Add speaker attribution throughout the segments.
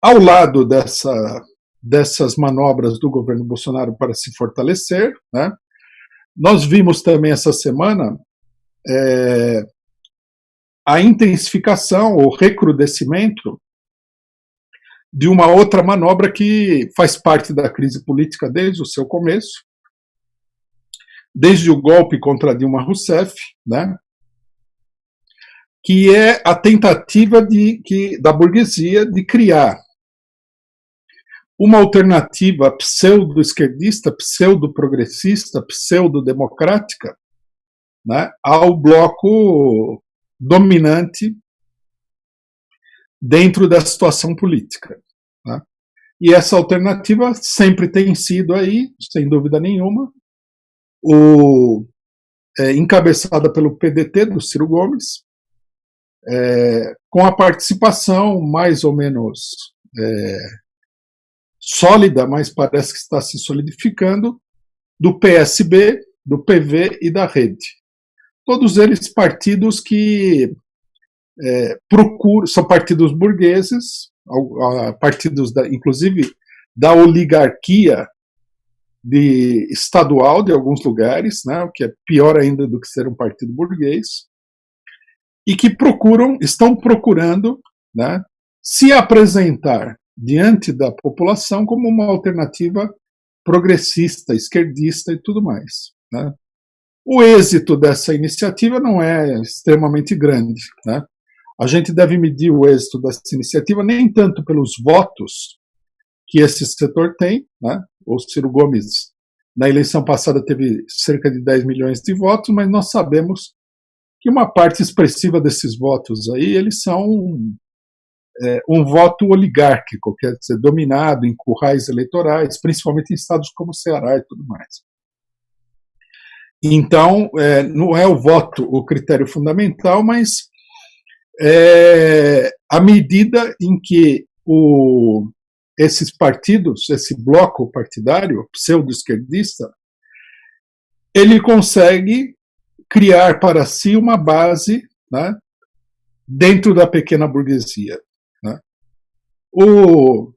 Speaker 1: Ao lado dessas manobras do governo Bolsonaro para se fortalecer, né, nós vimos também essa semana a intensificação, o recrudescimento de uma outra manobra que faz parte da crise política desde o seu começo, desde o golpe contra Dilma Rousseff, né, que é a tentativa da burguesia de criar uma alternativa pseudo-esquerdista, pseudo-progressista, pseudo-democrática, né, ao bloco dominante dentro da situação política. Né? E essa alternativa sempre tem sido aí, sem dúvida nenhuma, encabeçada pelo PDT do Ciro Gomes, com a participação mais ou menos sólida, mas parece que está se solidificando, do PSB, do PV e da Rede. Todos eles partidos que são partidos burgueses, partidos inclusive da oligarquia estadual de alguns lugares, né, o que é pior ainda do que ser um partido burguês, e que estão procurando, né, se apresentar diante da população como uma alternativa progressista, esquerdista e tudo mais. Né? O êxito dessa iniciativa não é extremamente grande. Né? A gente deve medir o êxito dessa iniciativa nem tanto pelos votos que esse setor tem. Né? O Ciro Gomes, na eleição passada, teve cerca de 10 milhões de votos, mas nós sabemos que uma parte expressiva desses votos aí, eles são um voto oligárquico, quer dizer, dominado em currais eleitorais, principalmente em estados como Ceará e tudo mais. Então, não é o voto o critério fundamental, mas a medida em que esses partidos, esse bloco partidário pseudo-esquerdista, ele consegue criar para si uma base, né, dentro da pequena burguesia. Né. O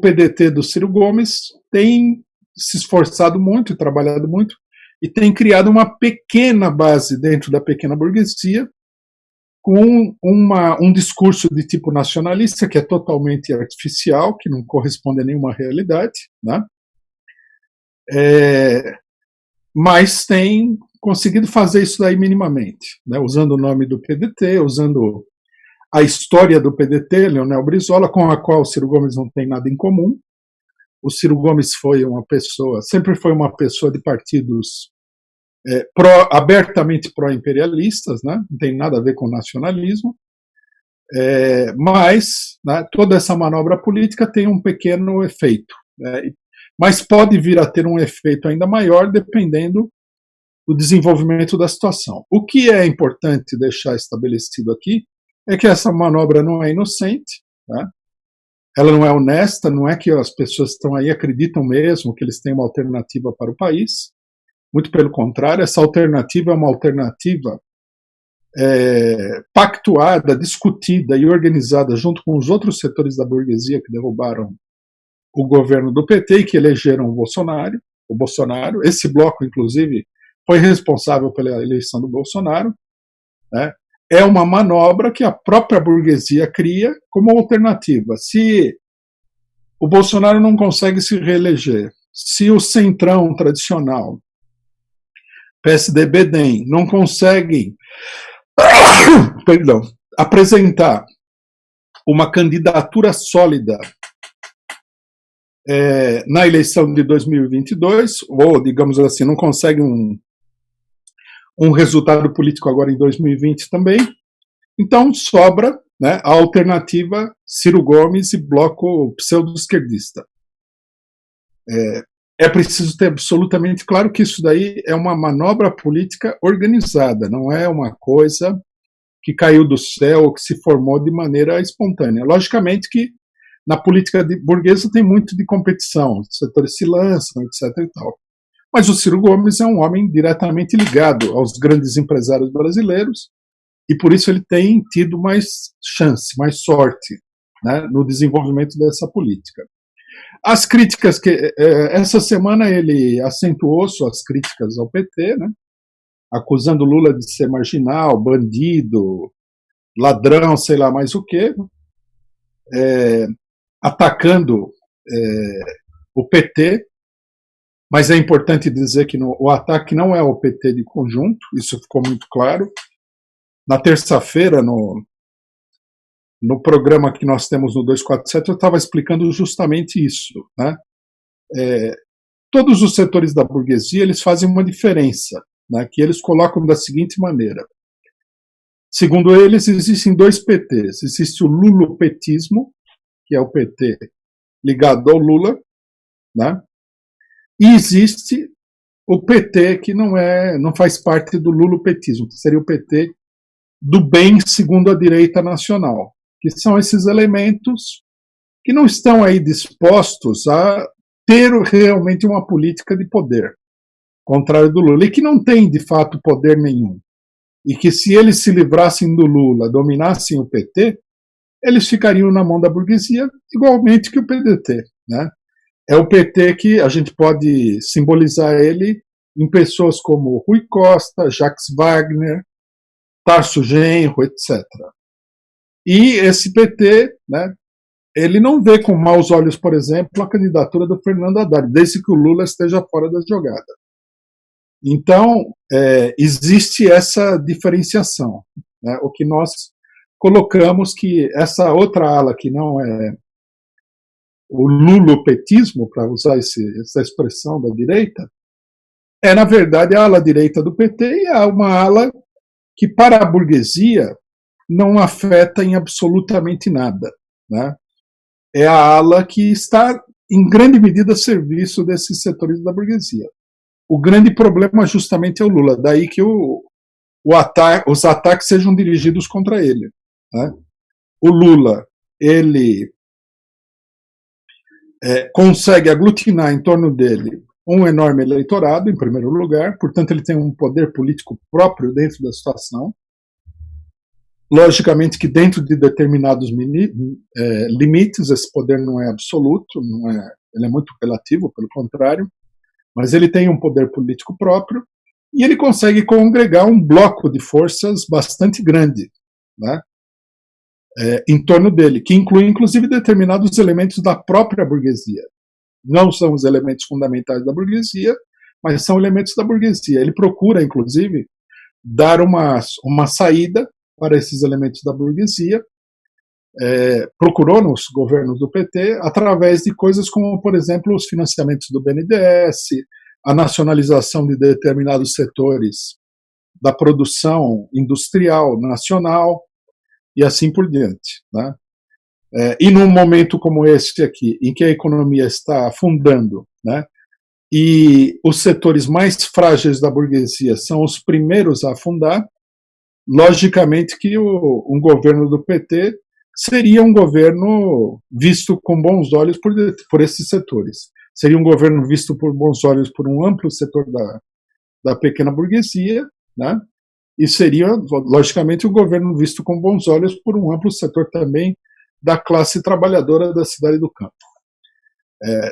Speaker 1: PDT do Ciro Gomes tem se esforçado muito, trabalhado muito, e tem criado uma pequena base dentro da pequena burguesia, com um discurso de tipo nacionalista, que é totalmente artificial, que não corresponde a nenhuma realidade, né? Mas tem conseguido fazer isso daí minimamente, né? Usando o nome do PDT, usando a história do PDT, Leonel Brizola, com a qual o Ciro Gomes não tem nada em comum. O Ciro Gomes sempre foi uma pessoa de partidos abertamente pró-imperialistas, né? Não tem nada a ver com nacionalismo, mas, né, toda essa manobra política tem um pequeno efeito, né? Mas pode vir a ter um efeito ainda maior dependendo do desenvolvimento da situação. O que é importante deixar estabelecido aqui é que essa manobra não é inocente, né? Ela não é honesta, não é que as pessoas que estão aí acreditam mesmo que eles têm uma alternativa para o país. Muito pelo contrário, essa alternativa é uma alternativa pactuada, discutida e organizada junto com os outros setores da burguesia que derrubaram o governo do PT e que elegeram o Bolsonaro. Esse bloco, inclusive, foi responsável pela eleição do Bolsonaro. Né? É uma manobra que a própria burguesia cria como alternativa. Se o Bolsonaro não consegue se reeleger, se o centrão tradicional, PSDB, DEM, não conseguem apresentar uma candidatura sólida na eleição de 2022, ou, digamos assim, não conseguem um resultado político agora em 2020 também, então sobra, né, a alternativa Ciro Gomes e bloco pseudo-esquerdista. É preciso ter absolutamente claro que isso daí é uma manobra política organizada, não é uma coisa que caiu do céu ou que se formou de maneira espontânea. Logicamente que na política burguesa tem muito de competição, os setores se lançam, etc. e tal. Mas o Ciro Gomes é um homem diretamente ligado aos grandes empresários brasileiros e por isso ele tem tido mais chance, mais sorte né, no desenvolvimento dessa política. As críticas que essa semana ele acentuou suas críticas ao PT, né, acusando Lula de ser marginal, bandido, ladrão, sei lá mais o quê, atacando o PT, mas é importante dizer que o ataque não é ao PT de conjunto, isso ficou muito claro. Na terça-feira, no programa que nós temos no 247, eu estava explicando justamente isso, né? Todos os setores da burguesia eles fazem uma diferença, né, que eles colocam da seguinte maneira. Segundo eles, existem dois PTs. Existe o lulopetismo, que é o PT ligado ao Lula, né? E existe o PT que não faz parte do lulopetismo, que seria o PT do bem segundo a direita nacional, que são esses elementos que não estão aí dispostos a ter realmente uma política de poder, contrário do Lula, e que não tem de fato poder nenhum. E que se eles se livrassem do Lula, dominassem o PT, eles ficariam na mão da burguesia, igualmente que o PDT, né? É o PT que a gente pode simbolizar ele em pessoas como Rui Costa, Jacques Wagner, Tarso Genro, etc. E esse PT, né, ele não vê com maus olhos, por exemplo, a candidatura do Fernando Haddad, desde que o Lula esteja fora da jogada. Então, existe essa diferenciação, né, o que nós colocamos que essa outra ala que não é o lulopetismo, para usar essa expressão da direita, é, na verdade, a ala direita do PT e é uma ala que, para a burguesia, não afeta em absolutamente nada, né? É a ala que está, em grande medida, a serviço desses setores da burguesia. O grande problema justamente é o Lula, daí que os ataques sejam dirigidos contra ele, né? O Lula, ele consegue aglutinar em torno dele um enorme eleitorado, em primeiro lugar, portanto ele tem um poder político próprio dentro da situação. Logicamente que dentro de determinados limites, esse poder não é absoluto, ele é muito relativo, pelo contrário, mas ele tem um poder político próprio e ele consegue congregar um bloco de forças bastante grande, né, em torno dele, que inclui inclusive determinados elementos da própria burguesia. Não são os elementos fundamentais da burguesia, mas são elementos da burguesia. Ele procura, inclusive, dar uma saída para esses elementos da burguesia, procurou nos governos do PT através de coisas como, por exemplo, os financiamentos do BNDES, a nacionalização de determinados setores da produção industrial nacional e assim por diante, né? E num momento como este aqui, em que a economia está afundando, né, e os setores mais frágeis da burguesia são os primeiros a afundar, logicamente que um governo do PT seria um governo visto com bons olhos por esses setores. Seria um governo visto por bons olhos por um amplo setor da pequena burguesia, né? E seria, logicamente, um governo visto com bons olhos por um amplo setor também da classe trabalhadora da cidade do campo.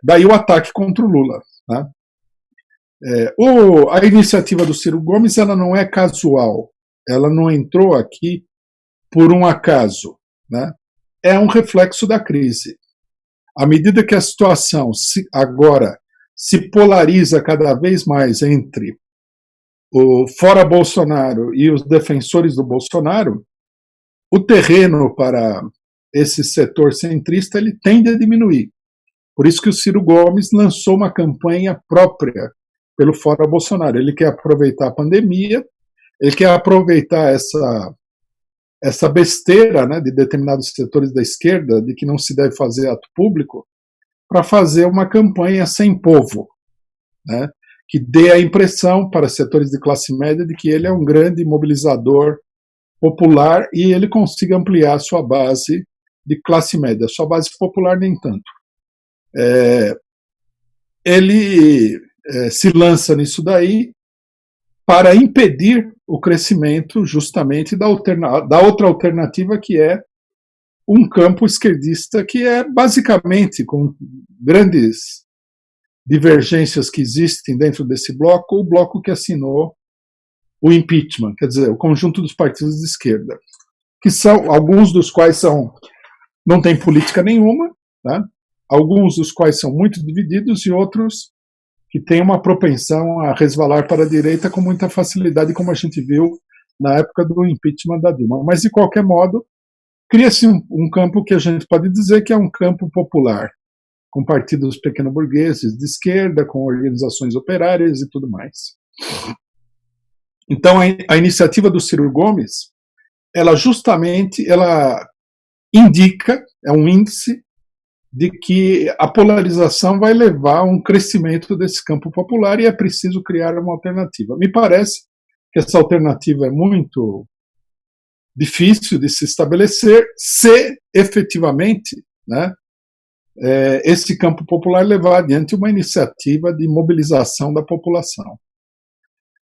Speaker 1: Daí o ataque contra o Lula, né? A iniciativa do Ciro Gomes ela não é casual, ela não entrou aqui por um acaso, né? É um reflexo da crise. À medida que a situação agora se polariza cada vez mais entre o fora Bolsonaro e os defensores do Bolsonaro, o terreno para esse setor centrista ele tende a diminuir. Por isso que o Ciro Gomes lançou uma campanha própria pelo fora Bolsonaro. Ele quer aproveitar a pandemia, ele quer aproveitar essa besteira, né, de determinados setores da esquerda, de que não se deve fazer ato público, para fazer uma campanha sem povo, né, que dê a impressão para setores de classe média de que ele é um grande mobilizador popular e ele consiga ampliar a sua base de classe média. A sua base popular nem tanto. Ele se lança nisso daí para impedir o crescimento justamente da outra alternativa, que é um campo esquerdista que é basicamente, com grandes divergências que existem dentro desse bloco, o bloco que assinou o impeachment, quer dizer, o conjunto dos partidos de esquerda, que são alguns dos quais não tem política nenhuma, tá? Alguns dos quais são muito divididos e outros que têm uma propensão a resvalar para a direita com muita facilidade, como a gente viu na época do impeachment da Dilma. Mas, de qualquer modo, cria-se um campo que a gente pode dizer que é um campo popular, com partidos pequeno-burgueses de esquerda, com organizações operárias e tudo mais. Então, a iniciativa do Ciro Gomes, ela justamente indica, é um índice de que a polarização vai levar a um crescimento desse campo popular e é preciso criar uma alternativa. Me parece que essa alternativa é muito difícil de se estabelecer se efetivamente, né, esse campo popular levar adiante uma iniciativa de mobilização da população.